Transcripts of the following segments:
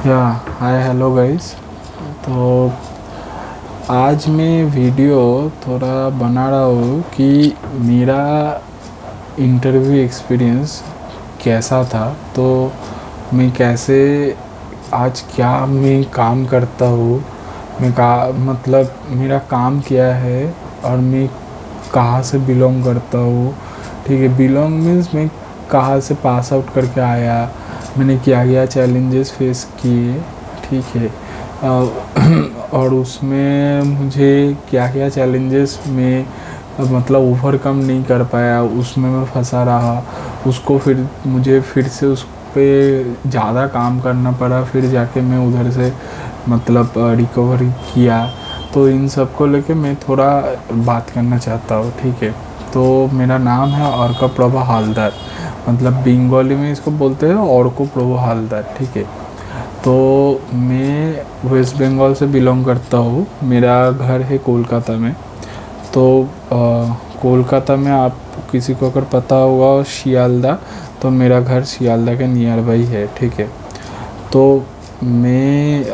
या hi hello guys. तो आज मैं वीडियो थोड़ा बना रहा हूँ कि मेरा इंटरव्यू एक्सपीरियंस कैसा था। तो मैं कैसे आज क्या मैं काम करता हूँ, मैं का मतलब मेरा काम क्या है और मैं कहाँ से बिलोंग करता हूँ। ठीक है, बिलोंग मीन्स मैं कहाँ से पास आउट करके आया, मैंने क्या क्या चैलेंजेस फेस किए। ठीक है। और उसमें मुझे क्या क्या चैलेंजेस में मतलब ओवरकम नहीं कर पाया, उसमें मैं फंसा रहा। उसको फिर मुझे फिर से उस पे ज़्यादा काम करना पड़ा, फिर जाके मैं उधर से मतलब रिकवरी किया। तो इन सब को लेके मैं थोड़ा बात करना चाहता हूँ। ठीक है। तो मेरा नाम है अर्क प्रभा हालदार, मतलब बंगाली में इसको बोलते हैं अर्क प्रभा हालदार। ठीक है। तो मैं वेस्ट बंगाल से बिलोंग करता हूँ, मेरा घर है कोलकाता में। तो कोलकाता में आप किसी को अगर पता होगा शियालदा, तो मेरा घर शियालदा के नियर बाई है। ठीक है। तो मैं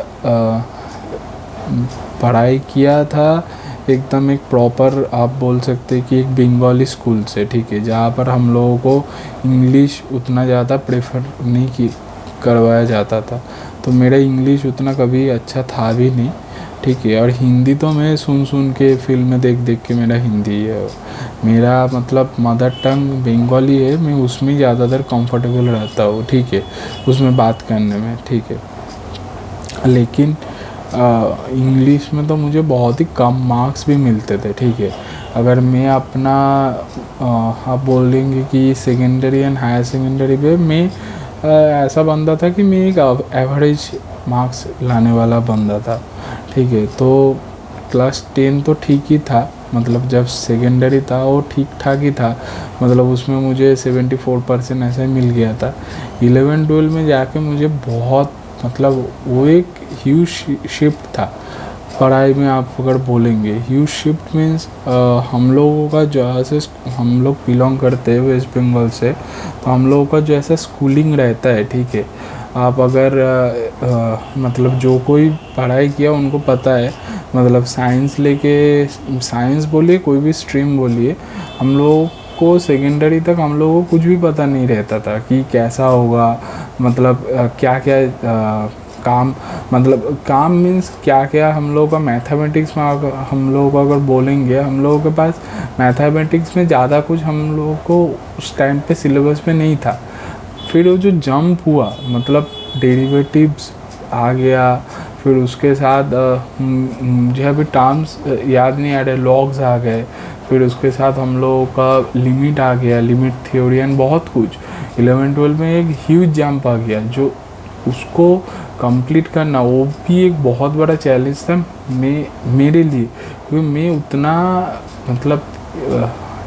पढ़ाई किया था एकदम एक प्रॉपर, आप बोल सकते हैं कि एक बंगाली स्कूल से। ठीक है, जहाँ पर हम लोगों को इंग्लिश उतना ज़्यादा प्रेफर नहीं की करवाया जाता था। तो मेरा इंग्लिश उतना कभी अच्छा था भी नहीं। ठीक है। और हिंदी तो मैं सुन सुन के फिल्म देख देख के मेरा हिंदी है, मेरा मतलब मदर टंग बंगाली है, मैं उसमें ज़्यादातर कंफर्टेबल रहता हूँ। ठीक है, उसमें बात करने में। ठीक है। लेकिन इंग्लिश में तो मुझे बहुत ही कम मार्क्स भी मिलते थे। ठीक है। अगर मैं अपना आप बोलेंगे कि सेकेंडरी एंड हायर सेकेंडरी पे मैं ऐसा बंदा था कि मैं एक एवरेज मार्क्स लाने वाला बंदा था। ठीक है। तो क्लास 10 तो ठीक ही था, मतलब जब सेकेंडरी था वो ठीक ठाक ही था, मतलब उसमें मुझे 74% ऐसे मिल गया था। 11-12 में जाके मुझे बहुत मतलब वो एक ह्यूज शिफ्ट था पढ़ाई में। आप अगर बोलेंगे ह्यूज शिफ्ट मीन्स हम लोगों का जो ऐसे हम लोग बिलोंग करते हैं वेस्ट बंगाल से, तो हम लोगों का जो ऐसा स्कूलिंग रहता है। ठीक है। आप अगर मतलब जो कोई पढ़ाई किया उनको पता है, मतलब साइंस लेके, साइंस बोलिए कोई भी स्ट्रीम बोलिए, हम लोग को सेकेंडरी तक हम लोगों को कुछ भी पता नहीं रहता था कि कैसा होगा, मतलब क्या क्या काम, मतलब काम मीन्स क्या क्या हम लोगों का मैथमेटिक्स में हम लोगों को अगर बोलेंगे, हम लोगों के पास मैथमेटिक्स में ज़्यादा कुछ हम लोगों को उस टाइम पे सिलेबस में नहीं था। फिर वो जो जंप हुआ, मतलब डेरिवेटिव्स आ गया, फिर उसके साथ मुझे अभी टर्म्स याद नहीं आ रहे, लॉग्स आ गए, फिर उसके साथ हम लोगों का लिमिट आ गया, लिमिट थ्योरी एंड बहुत कुछ। 11-12 में एक ह्यूज जंप आ गया, जो उसको कंप्लीट करना वो भी एक बहुत बड़ा चैलेंज था मेरे लिए, क्योंकि मैं उतना मतलब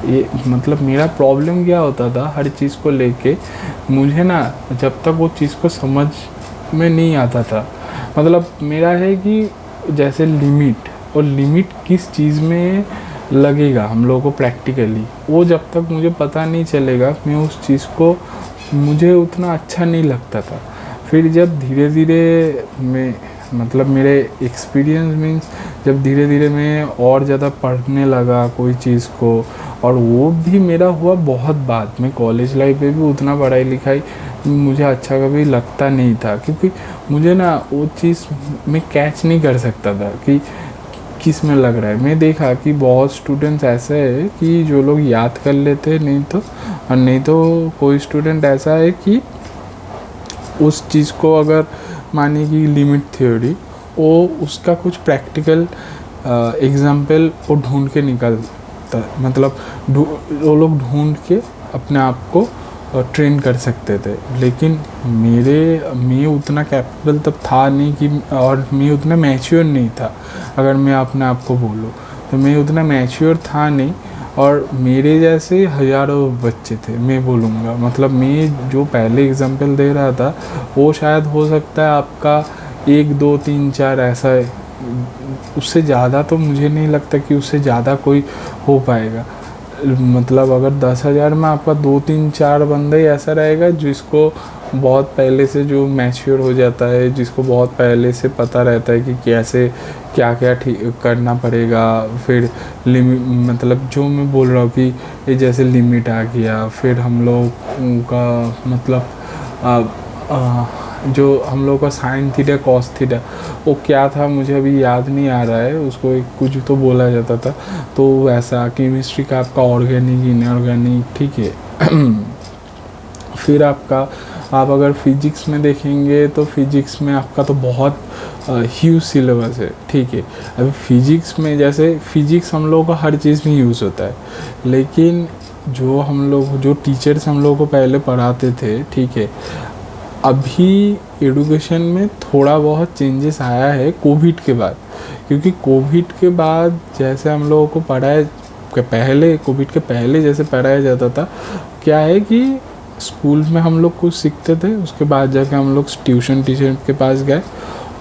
ये मतलब मेरा प्रॉब्लम क्या होता था हर चीज़ को लेके, मुझे ना जब तक वो चीज़ को समझ में नहीं आता था, मतलब मेरा है कि जैसे लिमिट, और लिमिट किस चीज़ में लगेगा हम लोगों को प्रैक्टिकली, वो जब तक मुझे पता नहीं चलेगा मैं उस चीज़ को, मुझे उतना अच्छा नहीं लगता था। फिर जब धीरे धीरे मैं मतलब मेरे एक्सपीरियंस मीन्स जब धीरे धीरे मैं और ज़्यादा पढ़ने लगा कोई चीज़ को, और वो भी मेरा हुआ बहुत बाद में, कॉलेज लाइफ में भी उतना पढ़ाई लिखाई मुझे अच्छा कभी लगता नहीं था, क्योंकि मुझे ना वो चीज़ मैं कैच नहीं कर सकता था कि किस में लग रहा है। मैं देखा कि बहुत स्टूडेंट्स ऐसे है कि जो लोग याद कर लेते, नहीं तो और नहीं तो कोई स्टूडेंट ऐसा है कि उस चीज़ को अगर मानिए कि लिमिट थ्योरी, वो उसका कुछ प्रैक्टिकल एग्जाम्पल वो ढूंढ के निकलता, मतलब वो लोग ढूंढ के अपने आप को ट्रेन कर सकते थे। लेकिन मैं उतना कैपेबल तब था नहीं कि, और मैं उतना मैच्योर नहीं था, अगर मैं अपने आप को बोलूँ तो मैं उतना मैच्योर था नहीं। और मेरे जैसे हज़ारों बच्चे थे, मैं बोलूँगा, मतलब मैं जो पहले एग्जांपल दे रहा था वो शायद हो सकता है आपका 1 2 3 4 ऐसा है, उससे ज़्यादा तो मुझे नहीं लगता कि उससे ज़्यादा कोई हो पाएगा। मतलब अगर 10,000 में आपका 2 3 4 बंदा ही ऐसा रहेगा जिसको बहुत पहले से जो मैच्योर हो जाता है, जिसको बहुत पहले से पता रहता है कि कैसे क्या क्या ठीक करना पड़ेगा, फिर लिमिट मतलब जो मैं बोल रहा हूँ कि ये जैसे लिमिट आ गया, फिर हम लोग का मतलब आ, आ, जो हम लोग का साइन थीटा कॉस थीटा वो क्या था मुझे अभी याद नहीं आ रहा है, उसको एक कुछ तो बोला जाता था। तो वैसा केमिस्ट्री का आपका ऑर्गेनिक इनऑर्गेनिक, ठीक है। फिर आपका आप अगर फिजिक्स में देखेंगे तो फिजिक्स में आपका तो बहुत ह्यूज सिलेबस है, ठीक है। अभी फिजिक्स में जैसे फिजिक्स हम लोगों का हर चीज़ में यूज़ होता है, लेकिन जो टीचर्स हम लोगों को पहले पढ़ाते थे, ठीक है, अभी एडुकेशन में थोड़ा बहुत चेंजेस आया है कोविड के बाद। क्योंकि कोविड के बाद जैसे हम लोगों को कोविड के पहले जैसे पढ़ाया जाता था, क्या है कि स्कूल में हम लोग कुछ सीखते थे, उसके बाद जाके हम लोग ट्यूशन टीचर के पास गए,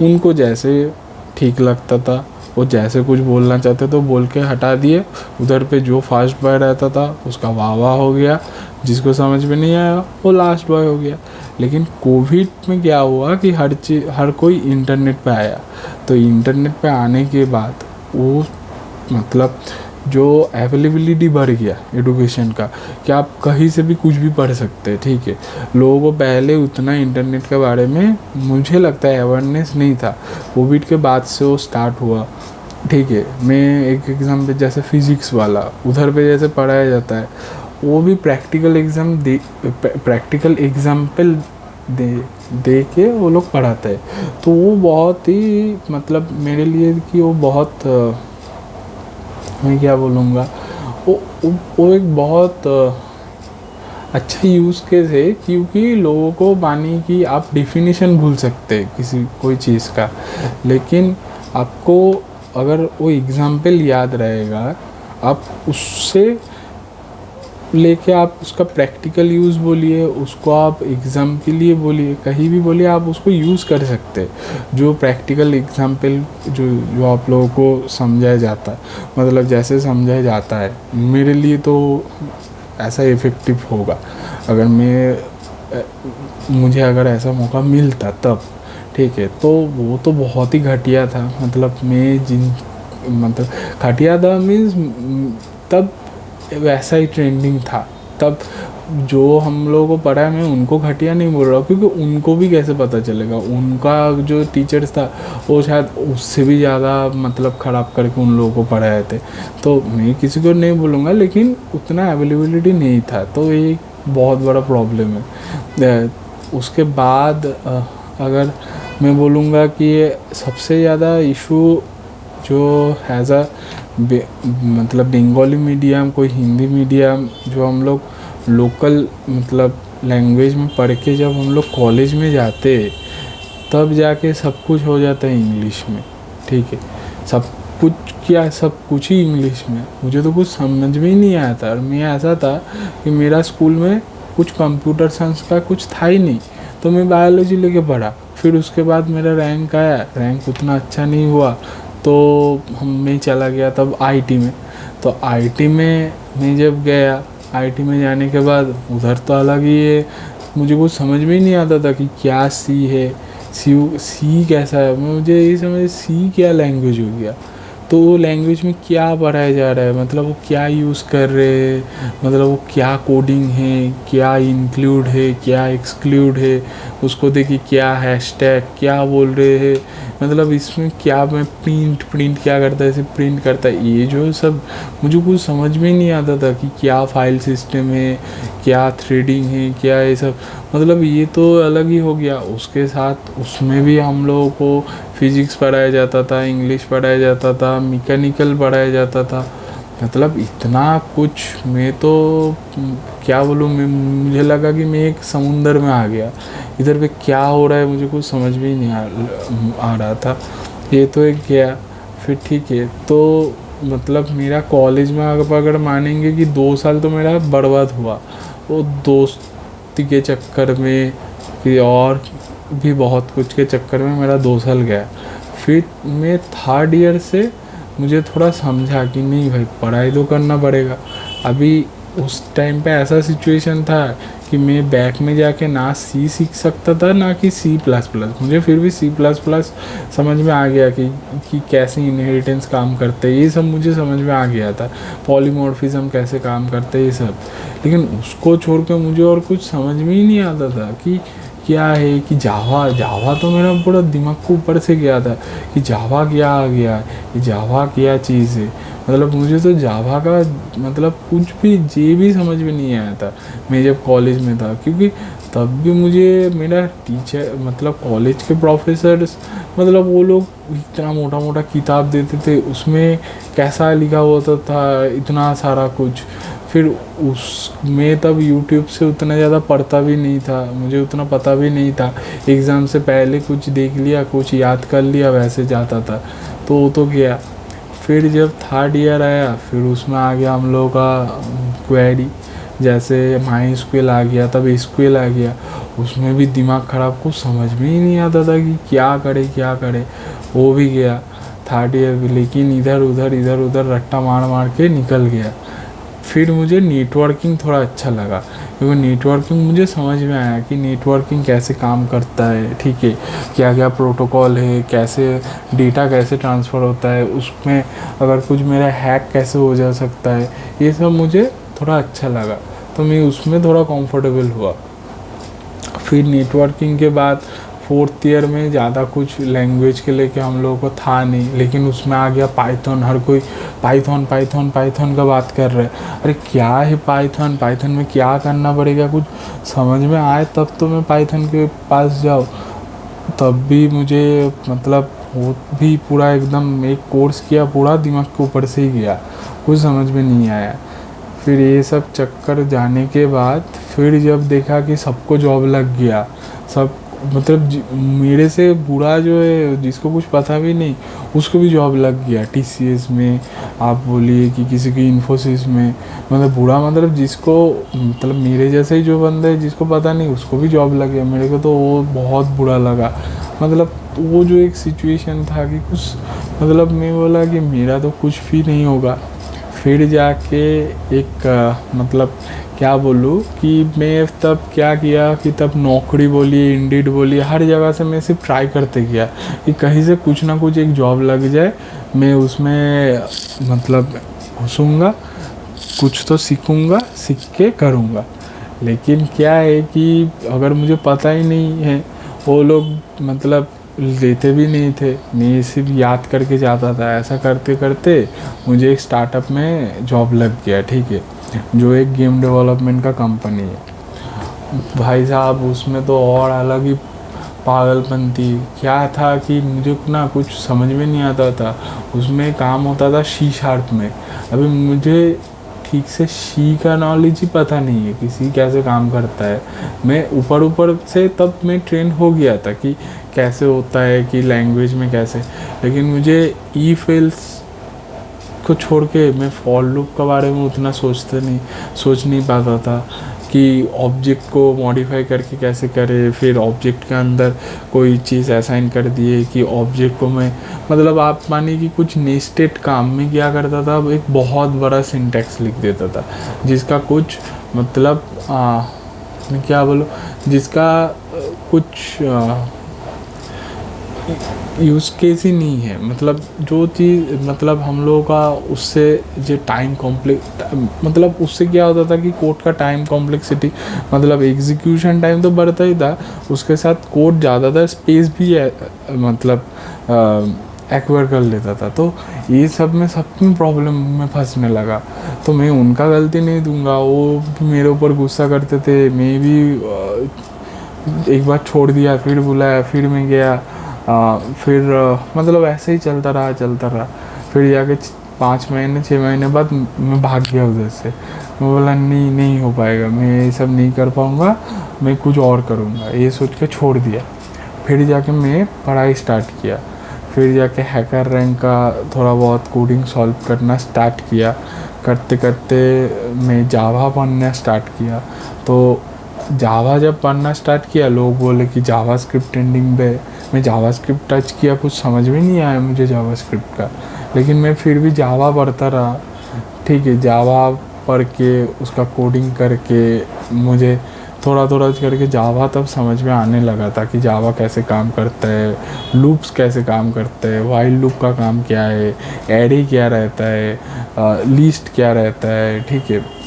उनको जैसे ठीक लगता था वो जैसे कुछ बोलना चाहते तो बोल के हटा दिए, उधर पे जो फास्ट बॉय रहता था उसका वाह वाह हो गया, जिसको समझ में नहीं आया वो लास्ट बॉय हो गया। लेकिन कोविड में क्या हुआ कि हर कोई इंटरनेट पे आया, तो इंटरनेट पे आने के बाद वो मतलब जो अवेलेबिलिटी बढ़ गया एडुकेशन का, कि आप कहीं से भी कुछ भी पढ़ सकते हैं, ठीक है। लोगों को पहले उतना इंटरनेट के बारे में मुझे लगता है अवेयरनेस नहीं था, कोविड के बाद से वो स्टार्ट हुआ, ठीक है। मैं एक एग्ज़ाम्पल जैसे फिज़िक्स वाला, उधर पे जैसे पढ़ाया जाता है, वो भी प्रैक्टिकल एग्जाम्पल दे के वो लोग पढ़ाते हैं। तो वो बहुत ही मतलब मेरे लिए कि वो बहुत मैं क्या बोलूँगा, वो एक बहुत अच्छा यूज़ केस है, क्योंकि लोगों को मानी कि आप डिफिनीशन भूल सकते हैं किसी कोई चीज़ का, लेकिन आपको अगर वो एग्ज़ाम्पल याद रहेगा, आप उससे लेके आप उसका प्रैक्टिकल यूज़ बोलिए, उसको आप एग्ज़ाम के लिए बोलिए, कहीं भी बोलिए, आप उसको यूज़ कर सकते हैं। जो प्रैक्टिकल एग्ज़ाम्पल जो आप लोगों को समझाया जाता है, मतलब जैसे समझाया जाता है, मेरे लिए तो ऐसा इफ़ेक्टिव होगा अगर मुझे अगर ऐसा मौका मिलता तब, ठीक है। तो वो तो बहुत ही घटिया था, मतलब घटिया था मीन्स तब वैसा ही ट्रेंडिंग था तब। जो हम लोगों को पढ़ा है, मैं उनको घटिया नहीं बोल रहा हूँ, क्योंकि उनको भी कैसे पता चलेगा, उनका जो टीचर्स था वो शायद उससे भी ज़्यादा मतलब ख़राब करके उन लोगों को पढ़ाए थे। तो मैं किसी को नहीं बोलूँगा, लेकिन उतना अवेलेबिलिटी नहीं था, तो ये बहुत बड़ा प्रॉब्लम है। उसके बाद अगर मैं बोलूँगा कि सबसे ज़्यादा इशू जो हैज़ अ मतलब बंगाली मीडियम, कोई हिंदी मीडियम, जो हम लोग लोकल मतलब लैंग्वेज में पढ़ के जब हम लोग कॉलेज में जाते तब जाके सब कुछ हो जाता है इंग्लिश में, ठीक है। सब कुछ ही इंग्लिश में, मुझे तो कुछ समझ में ही नहीं आया था। और मैं ऐसा था कि मेरा स्कूल में कुछ कंप्यूटर साइंस का कुछ था ही नहीं, तो मैं बायोलॉजी लेके पढ़ा। फिर उसके बाद मेरा रैंक आया, रैंक उतना अच्छा नहीं हुआ, तो मैं चला गया तब आईटी में। तो आईटी में मैं जब गया, आईटी में जाने के बाद उधर तो अलग ही है, मुझे कुछ समझ में ही नहीं आता था कि क्या सी है, सी कैसा है। मुझे ये समझ सी क्या लैंग्वेज हो गया, तो वो लैंग्वेज में क्या पढ़ाया जा रहा है, मतलब वो क्या यूज़ कर रहे हैं, मतलब वो क्या कोडिंग है, क्या इंक्लूड है, क्या एक्सक्लूड है, उसको देखिए क्या हैशटैग क्या बोल रहे हैं, मतलब इसमें क्या मैं प्रिंट क्या करता है, ऐसे प्रिंट करता है, ये जो सब मुझे कुछ समझ में नहीं आता था कि क्या फाइल सिस्टम है, क्या थ्रेडिंग है, क्या ये सब, मतलब ये तो अलग ही हो गया। उसके साथ उसमें भी हम लोगों को फिज़िक्स पढ़ाया जाता था, इंग्लिश पढ़ाया जाता था, मैकेनिकल पढ़ाया जाता था, मतलब इतना कुछ। मैं तो क्या बोलूँ, मुझे लगा कि मैं एक समुंदर में आ गया, इधर पे क्या हो रहा है मुझे कुछ समझ में ही नहीं आ रहा था। ये तो एक गया, फिर ठीक है। तो मतलब मेरा कॉलेज में अगर मानेंगे कि 2 साल तो मेरा बर्बाद हुआ, वो दोस्ती के चक्कर में कि और भी बहुत कुछ के चक्कर में मेरा 2 साल गया। फिर मैं 3rd ईयर से मुझे थोड़ा समझा कि नहीं भाई, पढ़ाई तो करना पड़ेगा। अभी उस टाइम पे ऐसा सिचुएशन था कि मैं बैक में जाके ना सी सीख सकता था ना कि C++। मुझे फिर भी C++ समझ में आ गया कि कैसे इनहेरिटेंस काम करते हैं, ये सब मुझे समझ में आ गया था, पॉलीमॉर्फिज्म कैसे काम करते हैं ये सब। लेकिन उसको छोड़ के मुझे और कुछ समझ में ही नहीं आता था कि क्या है, कि जावा तो मेरा पूरा दिमाग को ऊपर से गया था कि जावा क्या आ गया, ये जावा क्या चीज़ है। मतलब मुझे तो जावा का मतलब कुछ भी जे भी समझ में नहीं आया था मैं जब कॉलेज में था, क्योंकि तब भी मुझे मेरा टीचर मतलब कॉलेज के प्रोफेसर्स मतलब वो लोग इतना मोटा मोटा किताब देते थे, उसमें कैसा लिखा होता था इतना सारा कुछ। फिर उसमें तब यूट्यूब से उतना ज़्यादा पढ़ता भी नहीं था, मुझे उतना पता भी नहीं था, एग्ज़ाम से पहले कुछ देख लिया, कुछ याद कर लिया, वैसे जाता था तो वो तो गया। फिर जब थर्ड ईयर आया फिर उसमें आ गया हम लोगों का क्वेरी, जैसे माई स्क्वेल आ गया, तब एसक्यूएल आ गया, उसमें भी दिमाग ख़राब, कुछ समझ में ही नहीं आता था कि क्या करे। वो भी गया थर्ड ईयर भी, लेकिन इधर उधर रट्टा मार मार के निकल गया। फिर मुझे नेटवर्किंग थोड़ा अच्छा लगा, क्योंकि नेटवर्किंग मुझे समझ में आया कि नेटवर्किंग कैसे काम करता है, ठीक है, क्या क्या प्रोटोकॉल है, कैसे डेटा कैसे ट्रांसफ़र होता है, उसमें अगर कुछ मेरा हैक कैसे हो जा सकता है, ये सब मुझे थोड़ा अच्छा लगा, तो मैं उसमें थोड़ा कंफर्टेबल हुआ। फिर नेटवर्किंग के बाद फोर्थ ईयर में ज़्यादा कुछ लैंग्वेज के लेके हम लोगों को था नहीं, लेकिन उसमें आ गया पाइथन। हर कोई पाइथन का बात कर रहे हैं। अरे क्या है पाइथन में क्या करना पड़ेगा, कुछ समझ में आए तब तो मैं पाइथन के पास जाऊँ। तब भी मुझे मतलब वो भी पूरा एकदम एक कोर्स किया, पूरा दिमाग के ऊपर से ही गया, कुछ समझ में नहीं आया। फिर ये सब चक्कर जाने के बाद फिर जब देखा कि सबको जॉब लग गया, सब मतलब मेरे से बुरा जो है जिसको कुछ पता भी नहीं उसको भी जॉब लग गया, TCS में आप बोलिए कि किसी की इन्फोसिस में, मतलब बुरा मतलब जिसको मतलब मेरे जैसे ही जो बंदा है जिसको पता नहीं उसको भी जॉब लग गया। मेरे को तो वो बहुत बुरा लगा, मतलब वो जो एक सिचुएशन था कि कुछ मतलब मैं बोला कि मेरा तो कुछ भी नहीं होगा। फिर जाके एक मतलब क्या बोलूँ कि मैं तब क्या किया कि तब नौकरी बोलिए, इंडीड बोलिए, हर जगह से मैं सिर्फ ट्राई करते गया कि कहीं से कुछ ना कुछ एक जॉब लग जाए, मैं उसमें मतलब घुसूँगा, कुछ तो सीखूँगा, सीख के करूँगा। लेकिन क्या है कि अगर मुझे पता ही नहीं है, वो लोग मतलब लेते भी नहीं थे, मैं सिर्फ याद करके जाता था। ऐसा करते करते मुझे एक स्टार्टअप में जॉब लग गया, ठीक है, जो एक गेम डेवलपमेंट का कंपनी है। भाई साहब उसमें तो और अलग ही पागलपन थी। क्या था कि मुझे ना कुछ समझ में नहीं आता था, उसमें काम होता था C# में। अभी मुझे ठीक से सी का नॉलेज ही पता नहीं है कि सी कैसे काम करता है। मैं ऊपर से तब मैं ट्रेन हो गया था कि कैसे होता है, कि लैंग्वेज में कैसे, लेकिन मुझे इफ एल्स को छोड़ के मैं फॉर लूप के बारे में उतना सोच नहीं पाता था कि ऑब्जेक्ट को मॉडिफाई करके कैसे करे, फिर ऑब्जेक्ट के अंदर कोई चीज़ असाइन कर दिए कि ऑब्जेक्ट को मैं मतलब आप मानिए कि कुछ नेस्टेड काम में क्या करता था, एक बहुत बड़ा सिंटैक्स लिख देता था जिसका कुछ मतलब मैं क्या बोलूँ, जिसका कुछ यूज़ केस ही नहीं है। मतलब जो चीज़ मतलब हम लोगों का उससे जो टाइम मतलब उससे क्या होता था कि कोड का टाइम कॉम्प्लेक्सिटी मतलब एग्जीक्यूशन टाइम तो बढ़ता ही था, उसके साथ कोड ज़्यादातर स्पेस भी मतलब एक्वायर कर लेता था। तो ये सब में प्रॉब्लम में फंसने लगा। तो मैं उनका गलती नहीं दूंगा, वो मेरे ऊपर गुस्सा करते थे, मैं भी एक बार छोड़ दिया, फिर बुलाया, फिर मैं गया, फिर मतलब ऐसे ही चलता रहा। फिर जाके 5 महीने 6 महीने बाद मैं भाग गया उधर से। मैं बोला नहीं हो पाएगा, मैं ये सब नहीं कर पाऊँगा, मैं कुछ और करूँगा, ये सोच के छोड़ दिया। फिर जाके मैं पढ़ाई स्टार्ट किया, फिर जाके हैकर रैंक का थोड़ा बहुत कोडिंग सॉल्व करना स्टार्ट किया। करते करते मैं जावा पढ़ना स्टार्ट किया। तो जावा जब पढ़ना स्टार्ट किया, लोग बोले कि जावा स्क्रिप्ट ट्रेंडिंग पे। मैं जावा स्क्रिप्ट टच किया, कुछ समझ में नहीं आया मुझे जावा स्क्रिप्ट का, लेकिन मैं फिर भी जावा पढ़ता रहा। ठीक है, जावा पढ़ के उसका कोडिंग करके मुझे थोड़ा थोड़ा करके जावा तब समझ में आने लगा था कि जावा कैसे काम करता है, लूप्स कैसे काम करते हैं, वाइल लूप का काम क्या है, एरे क्या रहता है, लिस्ट क्या रहता है, ठीक है,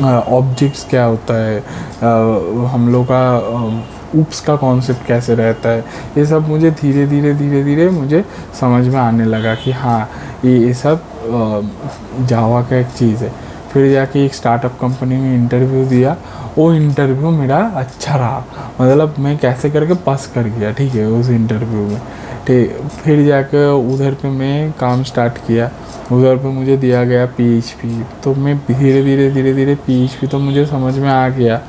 ऑब्जेक्ट्स क्या होता है, हम लोग का ऊप्स का कॉन्सेप्ट कैसे रहता है। ये सब मुझे धीरे धीरे मुझे समझ में आने लगा कि हाँ ये सब जावा का एक चीज़ है। फिर जाके एक स्टार्टअप कंपनी में इंटरव्यू दिया, वो इंटरव्यू मेरा अच्छा रहा, मतलब मैं कैसे करके पास कर गया, ठीक है, उस इंटरव्यू में। ठीक, फिर जाकर उधर पे मैं काम स्टार्ट किया, उधर पे मुझे दिया गया PHP, तो मैं धीरे धीरे PHP तो मुझे समझ में आ गया।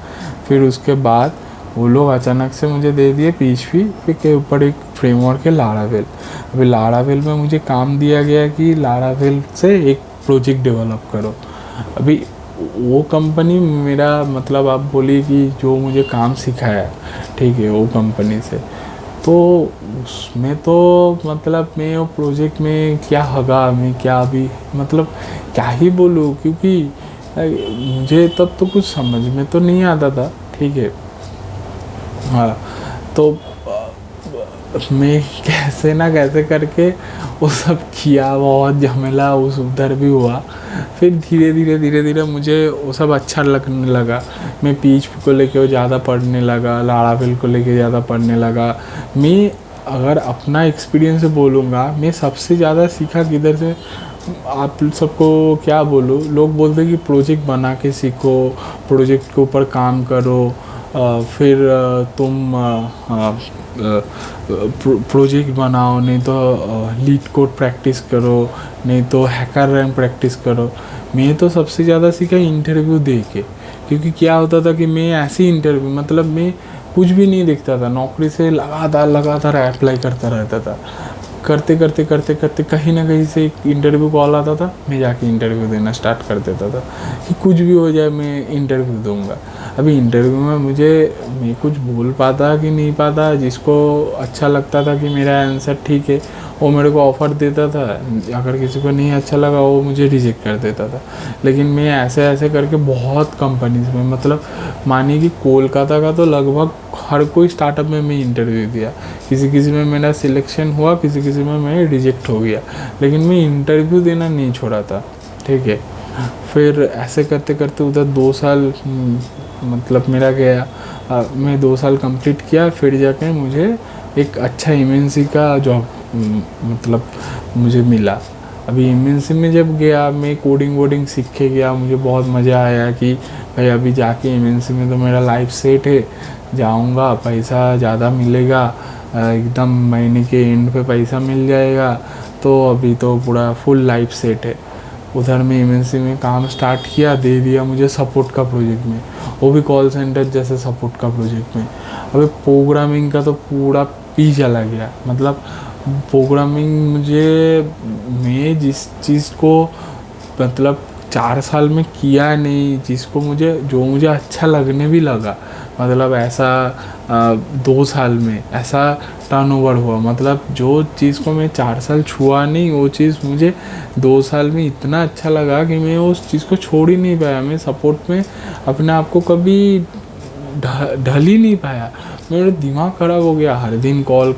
फिर उसके बाद वो लोग अचानक से मुझे दे दिए PHP के ऊपर एक फ्रेमवर्क है लारावेल। अभी लारावेल में मुझे काम दिया गया कि लारावेल से एक प्रोजेक्ट डेवलप करो। अभी वो कंपनी मेरा मतलब आप बोलिए कि जो मुझे काम सिखाया, ठीक है, वो कंपनी से, तो उसमें तो मतलब मैं वो प्रोजेक्ट में क्या होगा, मैं क्या अभी मतलब क्या ही बोलूँ, क्योंकि मुझे तब तो कुछ समझ में तो नहीं आता था, ठीक है। हाँ, तो मैं कैसे ना कैसे करके वो सब किया, बहुत झमेला उस उधर भी हुआ। फिर धीरे धीरे मुझे वो सब अच्छा लगने लगा। मैं PHP को लेके ज़्यादा पढ़ने लगा, लारावेल को लेके ज़्यादा पढ़ने लगा। मैं अगर अपना एक्सपीरियंस से बोलूँगा, मैं सबसे ज़्यादा सीखा किधर से, आप सबको क्या बोलूँ, लोग बोलते हैं कि प्रोजेक्ट बना के सीखो, प्रोजेक्ट के ऊपर काम करो, फिर तुम प्रोजेक्ट बनाओ, नहीं तो लीड कोड प्रैक्टिस करो, नहीं तो हैकर रैंक प्रैक्टिस करो। मैं तो सबसे ज़्यादा सीखा इंटरव्यू दे के, क्योंकि क्या होता था कि मैं ऐसे इंटरव्यू मतलब मैं कुछ भी नहीं देखता था, नौकरी से लगातार अप्लाई करता रहता था। करते करते कहीं ना कहीं से एक इंटरव्यू कॉल आता था, मैं जाके इंटरव्यू देना स्टार्ट कर देता था कि कुछ भी हो जाए मैं इंटरव्यू दूंगा। अभी इंटरव्यू में मैं कुछ बोल पाता कि नहीं पाता, जिसको अच्छा लगता था कि मेरा आंसर ठीक है वो मेरे को ऑफ़र देता था, अगर किसी को नहीं अच्छा लगा वो मुझे रिजेक्ट कर देता था। लेकिन मैं ऐसे करके बहुत कंपनीज में, मतलब मानिए कि कोलकाता का तो लगभग हर कोई स्टार्टअप में मैं इंटरव्यू दिया, किसी में मेरा सिलेक्शन हुआ, किसी में मैं रिजेक्ट हो गया, लेकिन मैं इंटरव्यू देना नहीं छोड़ा था, ठीक है। फिर ऐसे करते करते उधर 2 साल मतलब मेरा गया, मैं 2 साल कंप्लीट किया। फिर जाके मुझे एक अच्छा MNC का जॉब मतलब मुझे मिला। अभी MNC में जब गया, मैं कोडिंग वोडिंग सीख के गया, मुझे बहुत मज़ा आया कि भाई अभी जाके MNC में तो मेरा लाइफ सेट है, जाऊंगा, पैसा ज़्यादा मिलेगा, एकदम महीने के एंड पे पैसा मिल जाएगा, तो अभी तो पूरा फुल लाइफ सेट है। उधर में MNC में काम स्टार्ट किया, दे दिया मुझे सपोर्ट का प्रोजेक्ट में, वो भी कॉल सेंटर जैसे सपोर्ट का प्रोजेक्ट में। अभी प्रोग्रामिंग का तो पूरा पी चला गया, मतलब प्रोग्रामिंग मैं जिस चीज़ को मतलब 4 साल में किया नहीं, जो मुझे अच्छा लगने भी लगा, मतलब ऐसा 2 साल में ऐसा टर्नओवर हुआ, मतलब जो चीज़ को मैं 4 साल छुआ नहीं, वो चीज़ मुझे 2 साल में इतना अच्छा लगा कि मैं उस चीज़ को छोड़ ही नहीं पाया। मैं सपोर्ट में अपने आप को कभी ढल ही नहीं पाया, मेरा दिमाग ख़राब हो गया। हर दिन कॉल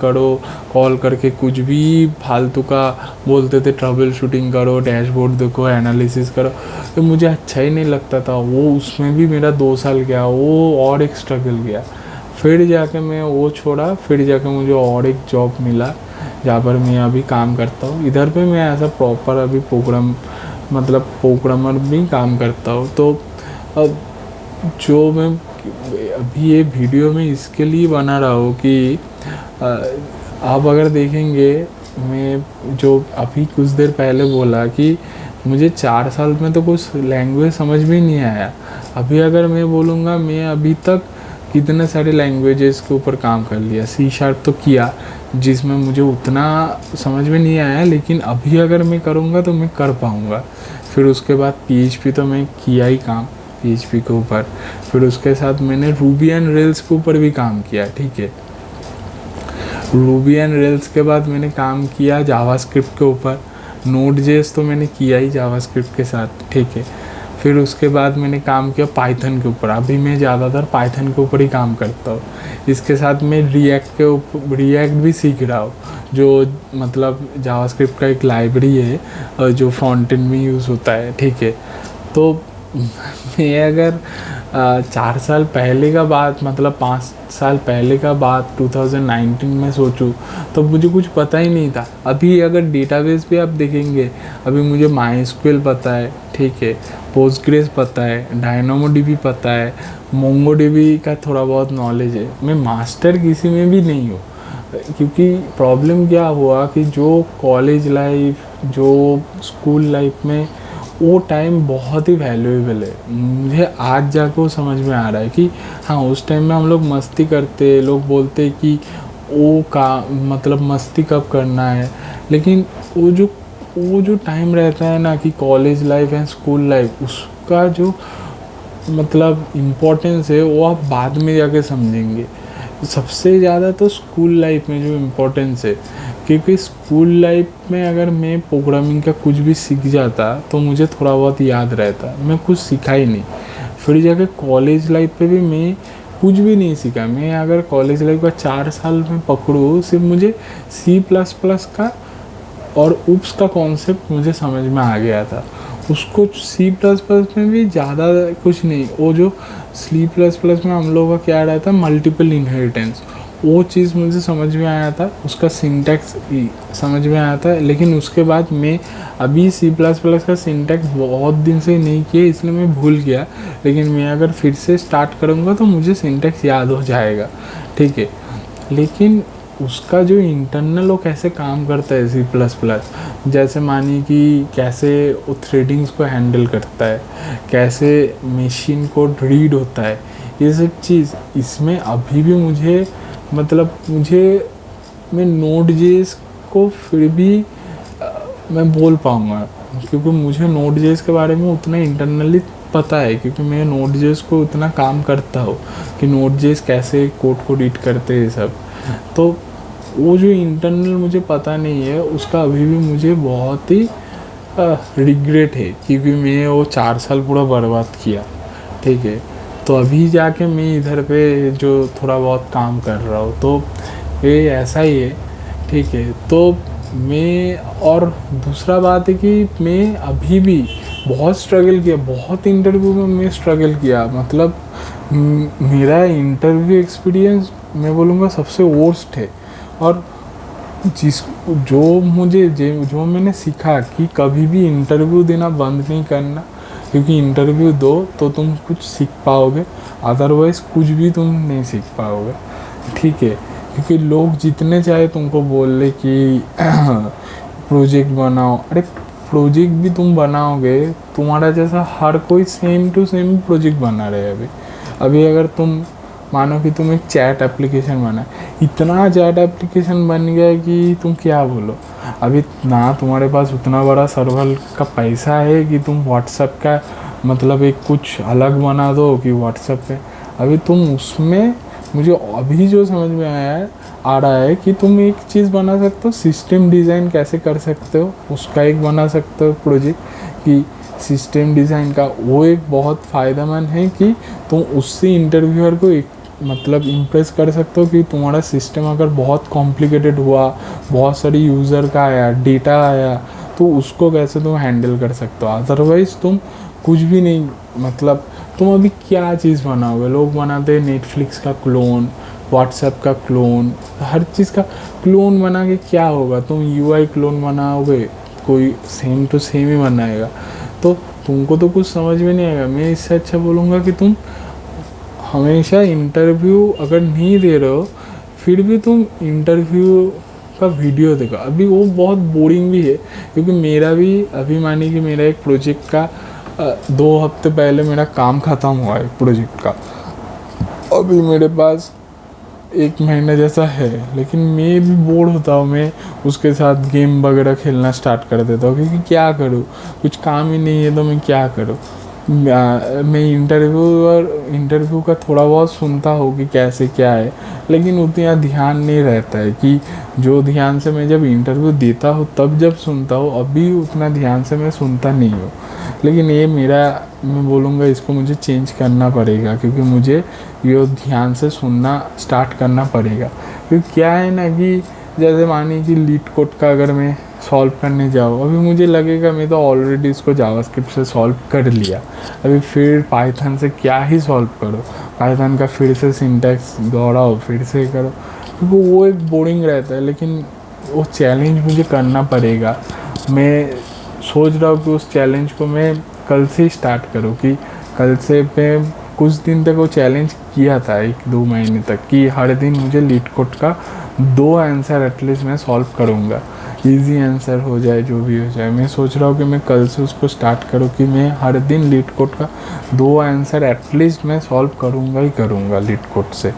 करके कुछ भी फालतू का बोलते थे, ट्रबल शूटिंग करो, डैशबोर्ड देखो, एनालिसिस करो, तो मुझे अच्छा ही नहीं लगता था वो। उसमें भी मेरा 2 साल गया, वो और एक स्ट्रगल गया। फिर जाके मैं वो छोड़ा, फिर जाके मुझे और एक जॉब मिला जहाँ पर मैं अभी काम करता हूँ। इधर पे मैं ऐसा प्रॉपर अभी प्रोग्रामर भी काम करता हूँ। तो अब जो मैं अभी ये वीडियो में इसके लिए बना रहा हूँ कि आप अगर देखेंगे, मैं जो अभी कुछ देर पहले बोला कि मुझे 4 साल में तो कुछ लैंग्वेज समझ में नहीं आया। अभी अगर मैं बोलूँगा, मैं अभी तक कितने सारे लैंग्वेजेस के ऊपर काम कर लिया। C# तो किया, जिसमें मुझे उतना समझ में नहीं आया, लेकिन अभी अगर मैं करूँगा तो मैं कर पाऊँगा। फिर उसके बाद PHP तो मैं किया ही काम PHP के ऊपर। फिर उसके साथ मैंने रूबी एंड रेल्स के ऊपर भी काम किया, ठीक है। रूबी एंड रेल्स के बाद मैंने काम किया जावास्क्रिप्ट के ऊपर। Node.js तो मैंने किया ही जावास्क्रिप्ट के साथ, ठीक है। फिर उसके बाद मैंने काम किया पाइथन के ऊपर। अभी मैं ज़्यादातर पाइथन के ऊपर ही काम करता हूँ। इसके साथ मैं रिएक्ट भी सीख रहा हूँ, जो मतलब जावास्क्रिप्ट का एक लाइब्रेरी है जो फ्रंट एंड में यूज़ होता है, ठीक है। तो मैं अगर 4 साल पहले का बात, मतलब 5 साल पहले का बात 2019 में सोचूं तो मुझे कुछ पता ही नहीं था। अभी अगर डेटाबेस भी आप देखेंगे, अभी मुझे MySQL पता है, ठीक है, पोस्टग्रेस पता है, DynamoDB पता है, MongoDB का थोड़ा बहुत नॉलेज है। मैं मास्टर किसी में भी नहीं हूँ, क्योंकि प्रॉब्लम क्या हुआ कि जो कॉलेज लाइफ, जो स्कूल लाइफ में वो टाइम बहुत ही वैल्यूएबल है। मुझे आज जाकर वो समझ में आ रहा है कि हाँ, उस टाइम में हम लोग मस्ती करते, लोग बोलते कि वो का मतलब मस्ती कब करना है, लेकिन वो जो टाइम रहता है ना कि college life and school life, उसका जो मतलब इम्पोर्टेंस है वो आप बाद में जाके समझेंगे। सबसे ज़्यादा तो स्कूल लाइफ में जो इम्पोर्टेंस है, क्योंकि स्कूल लाइफ में अगर मैं प्रोग्रामिंग का कुछ भी सीख जाता तो मुझे थोड़ा बहुत याद रहता, मैं कुछ सीखा ही नहीं। फिर जाके कॉलेज लाइफ पे भी मैं कुछ भी नहीं सीखा। मैं अगर कॉलेज लाइफ का 4 साल में पकड़ूँ, सिर्फ मुझे C++ का और उप्स का कॉन्सेप्ट मुझे समझ में आ गया था। उसको C++ में भी ज़्यादा कुछ नहीं, वो जो C++ में हम लोगों का क्या रहता है, मल्टीपल इनहेरिटेंस, वो चीज़ मुझे समझ में आया था, उसका सिंटैक्स समझ में आया था। लेकिन उसके बाद मैं अभी C++ का सिंटैक्स बहुत दिन से नहीं किया, इसलिए मैं भूल गया। लेकिन मैं अगर फिर से स्टार्ट करूँगा तो मुझे सिंटैक्स याद हो जाएगा, ठीक है। लेकिन उसका जो इंटरनल वो कैसे काम करता है C++, जैसे मानिए कि कैसे वो थ्रेडिंग्स को हैंडल करता है, कैसे मशीन कोड रीड होता है, ये सब चीज़ इसमें अभी भी मुझे मैं Node.js को फिर भी मैं बोल पाऊँगा, क्योंकि मुझे Node.js के बारे में उतना इंटरनली पता है, क्योंकि मैं Node.js को उतना काम करता हूँ कि Node.js कैसे कोड को रीड करते हैं सब। तो वो जो इंटरनल मुझे पता नहीं है, उसका अभी भी मुझे बहुत ही रिग्रेट है, क्योंकि मैं वो 4 साल पूरा बर्बाद किया, ठीक है। तो अभी जाके मैं इधर पे जो थोड़ा बहुत काम कर रहा हूँ, तो ये ऐसा ही है, ठीक है। तो मैं, और दूसरा बात है कि मैं अभी भी बहुत स्ट्रगल किया, बहुत इंटरव्यू में मैं स्ट्रगल किया। मतलब मेरा इंटरव्यू एक्सपीरियंस मैं बोलूँगा सबसे वर्स्ट है। और जो मैंने सीखा कि कभी भी इंटरव्यू देना बंद नहीं करना, क्योंकि इंटरव्यू दो तो तुम कुछ सीख पाओगे, अदरवाइज़ कुछ भी तुम नहीं सीख पाओगे, ठीक है। क्योंकि लोग जितने चाहे तुमको बोल ले कि प्रोजेक्ट बनाओ, अरे प्रोजेक्ट भी तुम बनाओगे, तुम्हारा जैसा हर कोई सेम टू सेम प्रोजेक्ट बना रहे हैं। अभी अगर तुम मानो कि तुम एक चैट एप्लीकेशन बना, इतना चैट एप्लीकेशन बन गया कि तुम क्या बोलो। अभी ना तुम्हारे पास उतना बड़ा सर्वर का पैसा है कि तुम व्हाट्सएप का मतलब एक कुछ अलग बना दो कि व्हाट्सएप पे। अभी तुम उसमें, मुझे अभी जो समझ में आ रहा है कि तुम एक चीज़ बना सकते हो, सिस्टम डिज़ाइन कैसे कर सकते हो, उसका एक बना सकते हो प्रोजेक्ट कि सिस्टम डिज़ाइन का। वो एक बहुत फ़ायदेमंद है कि तुम उससे इंटरव्यूअर को एक मतलब इम्प्रेस कर सकते हो कि तुम्हारा सिस्टम अगर बहुत कॉम्प्लिकेटेड हुआ, बहुत सारी यूज़र का आया, डेटा आया, तो उसको कैसे तुम हैंडल कर सकते हो। अदरवाइज़ तुम कुछ भी नहीं, मतलब तुम अभी क्या चीज़ बनाओगे। लोग बनाते हैं नेटफ्लिक्स का क्लोन, व्हाट्सएप का क्लोन, हर चीज़ का क्लोन बना के क्या होगा। तुम UI क्लोन बनाओगे, कोई सेम टू सेम ही बनाएगा, तो तुमको तो कुछ समझ में नहीं आएगा। मैं इससे अच्छा बोलूँगा कि तुम हमेशा इंटरव्यू अगर नहीं दे रहे हो, फिर भी तुम इंटरव्यू का वीडियो देखो। अभी वो बहुत बोरिंग भी है, क्योंकि मेरा भी अभी मानिए कि मेरा एक प्रोजेक्ट का 2 हफ्ते पहले मेरा काम ख़त्म हुआ है प्रोजेक्ट का। अभी मेरे पास 1 महीना जैसा है, लेकिन मैं भी बोर होता हूँ। मैं उसके साथ गेम वगैरह खेलना स्टार्ट कर देता हूँ, क्योंकि क्या करूँ, कुछ काम ही नहीं है तो मैं क्या करूँ। मैं इंटरव्यू का थोड़ा बहुत सुनता हूँ कि कैसे क्या है, लेकिन उतना ध्यान नहीं रहता है कि जो ध्यान से मैं जब इंटरव्यू देता हूँ तब जब सुनता हूँ, अभी उतना ध्यान से मैं सुनता नहीं हूँ। लेकिन ये मेरा, मैं बोलूँगा इसको मुझे चेंज करना पड़ेगा, क्योंकि मुझे ये ध्यान से सुनना स्टार्ट करना पड़ेगा। क्योंकि क्या है ना कि जैसे मानिए कि लीड कोड का अगर मैं सॉल्व करने जाऊँ, अभी मुझे लगेगा मैं तो ऑलरेडी इसको जावास्क्रिप्ट से सॉल्व कर लिया, अभी फिर पाइथन से क्या ही सॉल्व करो, पाइथन का फिर से सिंटैक्स दोहराओ, फिर से करो, क्योंकि वो एक बोरिंग रहता है। लेकिन वो चैलेंज मुझे करना पड़ेगा। मैं सोच रहा हूँ कि उस चैलेंज को मैं कल से स्टार्ट करूँ, कि कल से मैं कुछ दिन तक वो चैलेंज किया था, 1-2 महीने तक, कि हर दिन मुझे लीड कोड का 2 आंसर एटलीस्ट मैं सॉल्व करूँगा, इजी आंसर हो जाए जो भी हो जाए। मैं सोच रहा हूँ कि मैं कल से उसको स्टार्ट करूँ कि मैं हर दिन लीड कोड का 2 आंसर एटलीस्ट मैं सॉल्व करूँगा ही करूँगा लीड कोड से।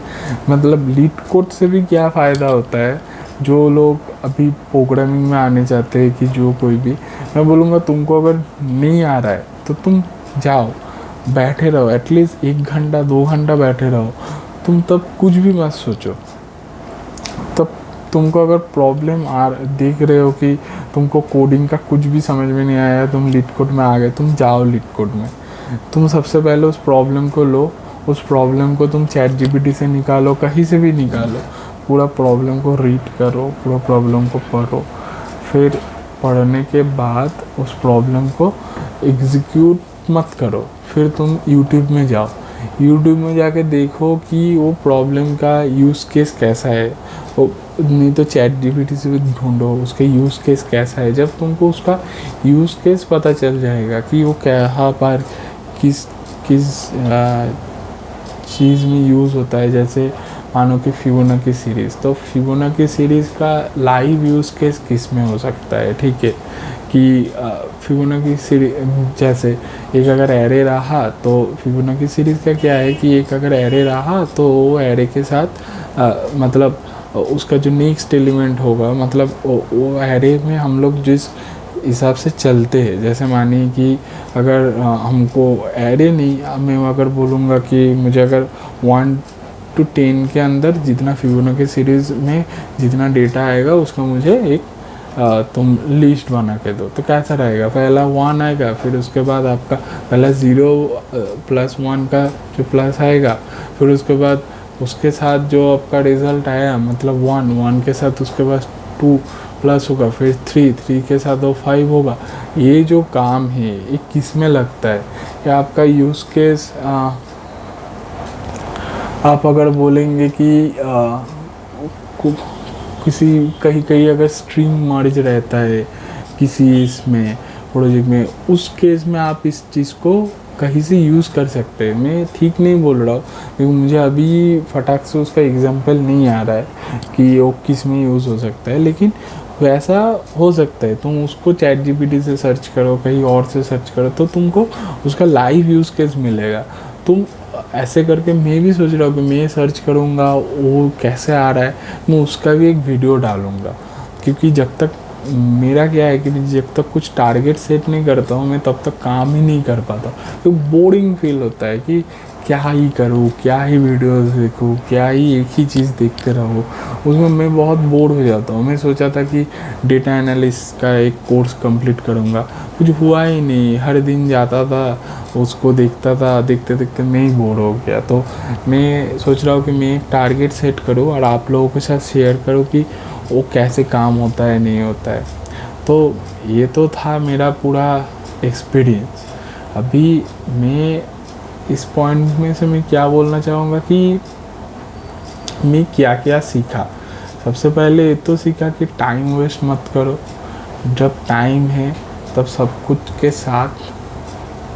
मतलब लीड कोड से भी क्या फ़ायदा होता है, जो लोग अभी प्रोग्रामिंग में आने चाहते हैं, कि जो कोई भी, मैं बोलूँगा तुमको अगर नहीं आ रहा है तो तुम जाओ, बैठे रहो, एटलीस्ट 1 घंटा 2 घंटा बैठे रहो, तुम तब कुछ भी मत सोचो। तब तुमको अगर प्रॉब्लम देख रहे हो कि तुमको कोडिंग का कुछ भी समझ में नहीं आया, तुम लीड कोड में आ गए, तुम जाओ लीड कोड में। तुम सबसे पहले उस प्रॉब्लम को लो, उस प्रॉब्लम को तुम चैट जीपीटी से निकालो, कहीं से भी निकालो, पूरा प्रॉब्लम को रीड करो, पूरा प्रॉब्लम को पढ़ो, फिर पढ़ने के बाद उस प्रॉब्लम को एग्जीक्यूट मत करो, फिर तुम यूट्यूब में जाओ, यूट्यूब में जाके देखो कि वो प्रॉब्लम का यूज़ केस कैसा है, वो नहीं तो चैट जीपीटी से भी ढूंढो उसके यूज़ केस कैसा है। जब तुमको उसका यूज़ केस पता चल जाएगा कि वो कहाँ पर किस किस चीज़ में यूज़ होता है, जैसे मानो कि फिबोनाची सीरीज़, तो फिबोनाची सीरीज़ का लाइव यूज़ केस किस में हो सकता है, ठीक है, कि फिबोनाची सीरीज, जैसे एक अगर एरे रहा तो फिबोनाची सीरीज़ का क्या है कि एक अगर एरे रहा तो वो एरे के साथ मतलब उसका जो नेक्स्ट एलिमेंट होगा, मतलब वो एरे में हम लोग जिस हिसाब से चलते हैं, जैसे मानिए कि अगर हमको एरे नहीं, मैं अगर बोलूँगा कि मुझे अगर 1 to 10 के अंदर जितना फिबोनाची सीरीज़ में जितना डेटा आएगा उसका मुझे एक तुम लिस्ट बना के दो, तो कैसा रहेगा, पहला 1 आएगा, फिर उसके बाद आपका पहला 0 + 1 का जो प्लस आएगा, फिर उसके बाद उसके साथ जो आपका रिज़ल्ट आया, मतलब 1 के साथ उसके बाद 2 प्लस होगा, फिर 3 के साथ वो 5 होगा। ये जो काम है ये किस में लगता है, कि आपका यूज़ केस, आप अगर बोलेंगे कि किसी कहीं अगर स्ट्रिंग मर्ज रहता है किसी इसमें प्रोजेक्ट में, उस केस में आप इस चीज़ को कहीं से यूज़ कर सकते हैं। मैं ठीक नहीं बोल रहा हूँ, क्योंकि मुझे अभी फटाक से उसका एग्जांपल नहीं आ रहा है कि वो किस में यूज़ हो सकता है, लेकिन वैसा हो सकता है। तुम उसको चैट जीपीटी से सर्च करो, कहीं और से सर्च करो, तो तुमको उसका लाइव यूज़ केस मिलेगा। तुम ऐसे करके मैं भी सोच रहा हूँ कि मैं सर्च करूँगा वो कैसे आ रहा है, मैं उसका भी एक वीडियो डालूँगा, क्योंकि जब तक मेरा क्या है कि जब तक कुछ टारगेट सेट नहीं करता हूँ मैं तब तक काम ही नहीं कर पाता, तो बोरिंग फील होता है कि क्या ही करूँ, क्या ही वीडियोस देखूँ, क्या ही एक ही चीज़ देखते रहूँ, उसमें मैं बहुत बोर हो जाता हूँ। मैं सोचा था कि डेटा एनालिस्ट का एक कोर्स कंप्लीट करूँगा, कुछ हुआ ही नहीं, हर दिन जाता था उसको देखता था, देखते देखते मैं ही बोर हो गया। तो मैं सोच रहा हूँ कि मैं एक टारगेट सेट करूँ और आप लोगों के साथ शेयर करूँ कि वो कैसे काम होता है, नहीं होता है। तो ये तो था मेरा पूरा एक्सपीरियंस। अभी मैं इस पॉइंट में से मैं क्या बोलना चाहूँगा कि मैं क्या क्या सीखा। सबसे पहले ये तो सीखा कि टाइम वेस्ट मत करो, जब टाइम है तब सब कुछ के साथ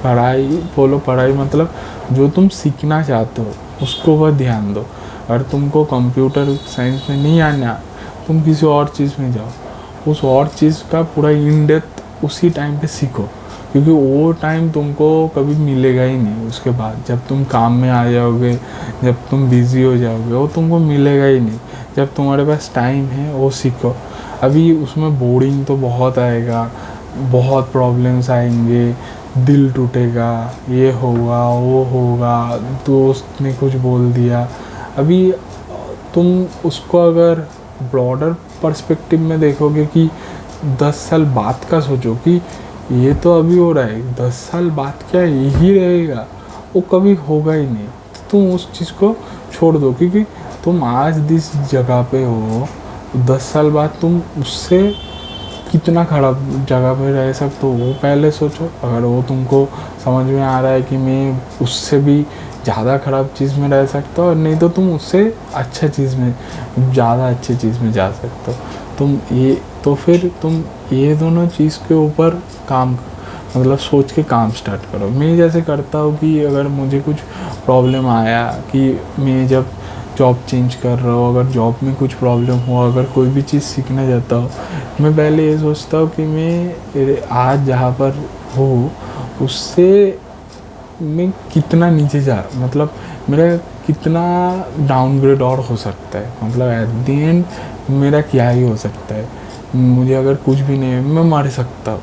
पढ़ाई मतलब जो तुम सीखना चाहते हो उसको वह ध्यान दो। अगर तुमको कंप्यूटर साइंस में नहीं आना, तुम किसी और चीज़ में जाओ, उस और चीज़ का पूरा इन डेप्थ उसी टाइम पे सीखो, क्योंकि वो टाइम तुमको कभी मिलेगा ही नहीं। उसके बाद जब तुम काम में आ जाओगे, जब तुम बिज़ी हो जाओगे, वो तुमको मिलेगा ही नहीं। जब तुम्हारे पास टाइम है वो सीखो। अभी उसमें बोरिंग तो बहुत आएगा, बहुत प्रॉब्लम्स आएंगे, दिल टूटेगा, ये होगा वो होगा, दोस्त ने कुछ बोल दिया। अभी तुम उसको अगर ब्रॉडर पर्सपेक्टिव में देखोगे कि 10 साल बाद का सोचो कि ये तो अभी हो रहा है, 10 साल बाद क्या यही रहेगा, वो कभी होगा ही नहीं। तो तुम उस चीज़ को छोड़ दो, क्योंकि तुम आज जिस जगह पे हो 10 साल बाद तुम उससे कितना खराब जगह पे रह सकते हो वो पहले सोचो। अगर वो तुमको समझ में आ रहा है कि मैं उससे भी ज़्यादा ख़राब चीज़ में रह सकता हूँ, और नहीं तो तुम उससे अच्छा चीज़ में, ज़्यादा अच्छी चीज़ में जा सकते हो। तुम ये तो फिर तुम ये दोनों चीज़ के ऊपर काम, मतलब सोच के काम स्टार्ट करो। मैं जैसे करता हूँ कि अगर मुझे कुछ प्रॉब्लम आया कि मैं जब जॉब चेंज कर रहा हूँ, अगर जॉब में कुछ प्रॉब्लम हुआ, अगर कोई भी चीज़ सीखना चाहता हूँ, मैं पहले ये सोचता हूँ कि मैं आज जहाँ पर हूँ उससे मैं कितना नीचे जा, मतलब मेरा कितना डाउनग्रेड और हो सकता है, मतलब एट दी एंड मेरा क्या ही हो सकता है। मुझे अगर कुछ भी नहीं है, मैं मर सकता हूँ,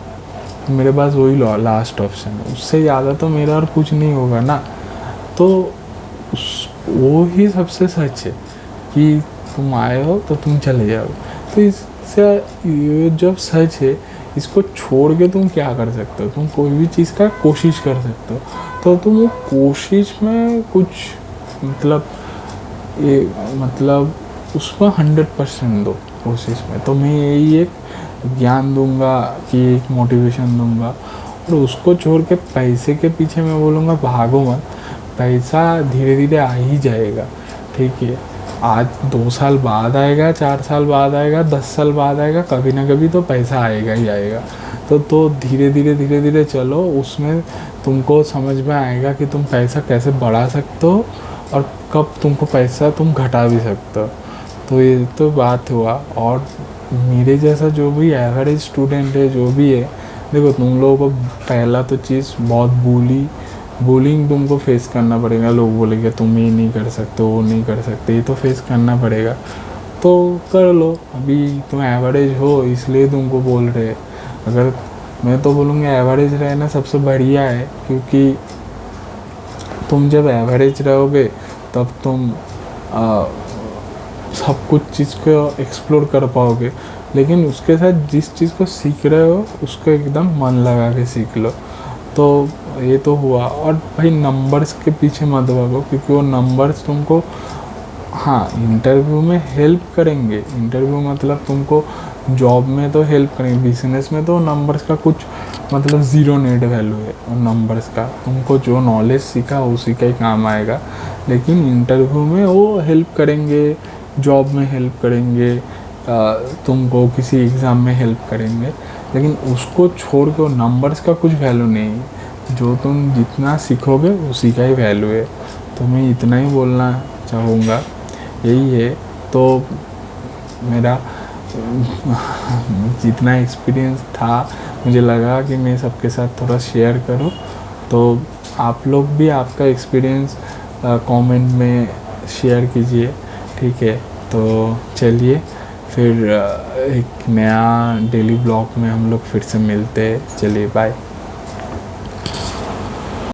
मेरे पास वही लास्ट ऑप्शन है, उससे ज़्यादा तो मेरा और कुछ नहीं होगा ना। तो वो ही सबसे सच है कि तुम आए हो तो तुम चले जाओ। तो इससे ये जब सच है, इसको छोड़ के तुम क्या कर सकते हो, तुम कोई भी चीज़ का कोशिश कर सकते हो। तो तुम वो कोशिश में कुछ मतलब ये मतलब उसमें 100% दो कोशिश में। तो मैं यही एक ज्ञान दूंगा कि एक मोटिवेशन दूंगा, और उसको छोड़ के पैसे के पीछे मैं बोलूँगा भागो मत। पैसा धीरे धीरे आ ही जाएगा, ठीक है। आज 2 साल बाद आएगा, 4 साल बाद आएगा, 10 साल बाद आएगा, कभी ना कभी तो पैसा आएगा ही आएगा। तो धीरे धीरे चलो, उसमें तुमको समझ में आएगा कि तुम पैसा कैसे बढ़ा सकते हो और कब तुमको पैसा तुम घटा भी सकते हो। तो ये तो बात हुआ। और मेरे जैसा जो भी एवरेज स्टूडेंट है, जो भी है, देखो तुम लोगों को पहला तो चीज़ बहुत bullying तुमको फेस करना पड़ेगा। लोग बोलेंगे तुम ये नहीं कर सकते, वो नहीं कर सकते, ये तो फेस करना पड़ेगा। तो कर लो, अभी तुम एवरेज हो इसलिए तुमको बोल रहे। अगर मैं तो बोलूँगा एवरेज रहना सबसे बढ़िया है, क्योंकि तुम जब एवरेज रहोगे तब तुम सब कुछ चीज़ को एक्सप्लोर कर पाओगे। लेकिन उसके साथ जिस चीज़ को सीख रहे हो उसको एकदम मन लगा के सीख लो। तो ये तो हुआ। और भाई नंबर्स के पीछे मत भागो, क्योंकि वो नंबर्स तुमको हाँ इंटरव्यू में हेल्प करेंगे। इंटरव्यू मतलब तुमको जॉब में तो हेल्प करेंगे, बिजनेस में तो नंबर्स का कुछ मतलब ज़ीरो नेट वैल्यू है और नंबर्स का। तुमको जो नॉलेज सीखा उसी का ही काम आएगा। लेकिन इंटरव्यू में वो हेल्प करेंगे, जॉब में हेल्प करेंगे, तुमको किसी एग्ज़ाम में हेल्प करेंगे। लेकिन उसको छोड़ के नंबर्स का कुछ वैल्यू नहीं है। जो तुम जितना सीखोगे उसी का ही वैल्यू है। तो मैं इतना ही बोलना चाहूँगा, यही है। तो मेरा जितना एक्सपीरियंस था, मुझे लगा कि मैं सबके साथ थोड़ा शेयर करूं। तो आप लोग भी आपका एक्सपीरियंस कमेंट में शेयर कीजिए, ठीक है। तो चलिए फिर एक नया डेली ब्लॉग में हम लोग फिर से मिलते हैं। चलिए बाय।